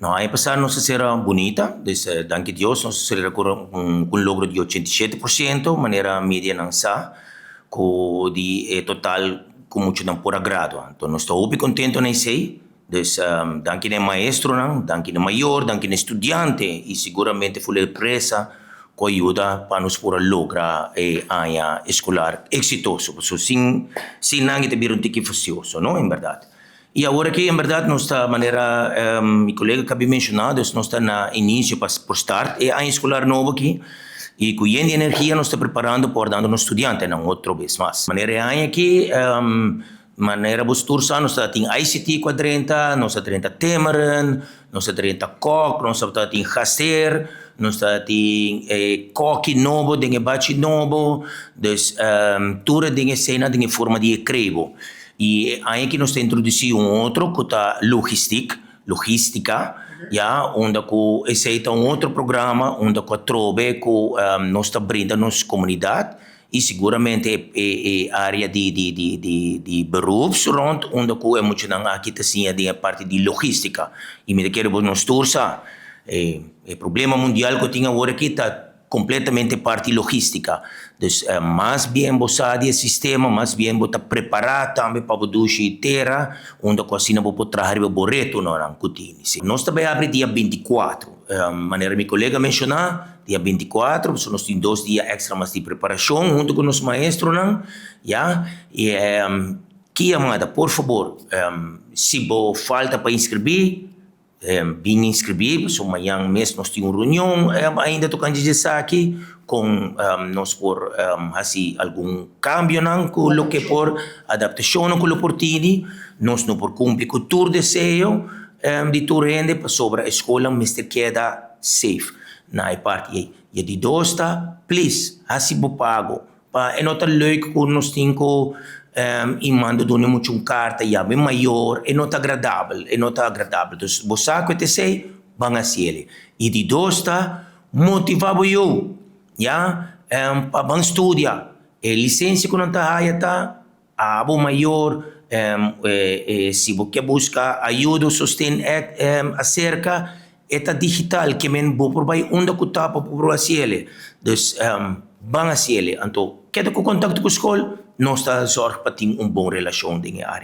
No, año pasado nos será bonita, danke Dios, nos será con un logro de 87%, manera media não sa, com de total com muito não por agrado. Então, nós estamos muito contentes nem sei, danke ne maestro, danke ne maior, danke ne estudante, e seguramente foi a empresa que ajuda para nos por lograr a escolar exitoso. So, sem nangue te vir tique facioso, não, em verdade. E agora que, em verdade, nós está maneira, meu colega acabou mencionado, nós está na início para start, a escolar novo aqui, e com a energia nós está preparando para dar um estudante, não outra vez mais. Maneira aí aqui, maneira postura, nós está em ICT quadrenta, nós está em Temeren, nós está em Kok, nós está em Haster, nós está em Koki novo, tem bate novo, dus tudo tem cena, tem forma de escrevo. E aí que nós temos introduzido outro que é logística, onde aceita outro programa, onde trove que nós está brindando nossa comunidade e seguramente é área de beroeps rond, onde é muito aqui tem a parte de logística. E me quero nos torça, o problema mundial que tinha agora aqui está completamente parte logística. Dus mais bem você o sistema, mais bem você preparar também para produzir terra, onde assim não pode trazer o reto não cutini. Nós também abre dia 24. Maneira meu colega mencionar, dia 24, nós temos 2 dias extra mais de preparação, junto com os maestros, já? E que amada, por favor, se falta para inscrever, vim inscrever, so amanhã mês nós temos uma reunião, ainda tocante dizer aqui, com nós por assim algum cambio não, com o que por adaptação com o portini, nós não por cumprir com o desejo de tu rende para sobre a escola, mas queda safe. Na parte e de dosta, please, assim vou pago. É nota leuk que nós temos e mando dono muito carta já bem maior, é nota agradável, Então, você que te sei, vão assim ele. E de dosta, motivava eu, já, para estudar. Licença que não está aí, tá, abo maior, se você busca ajuda, sustento acerca, é digital, que men vou provar onde que está para provar assim ele. Então, vão assim ele. Então, quer ter contato com a escola, nós está zorg para ter uma boa relação com a área.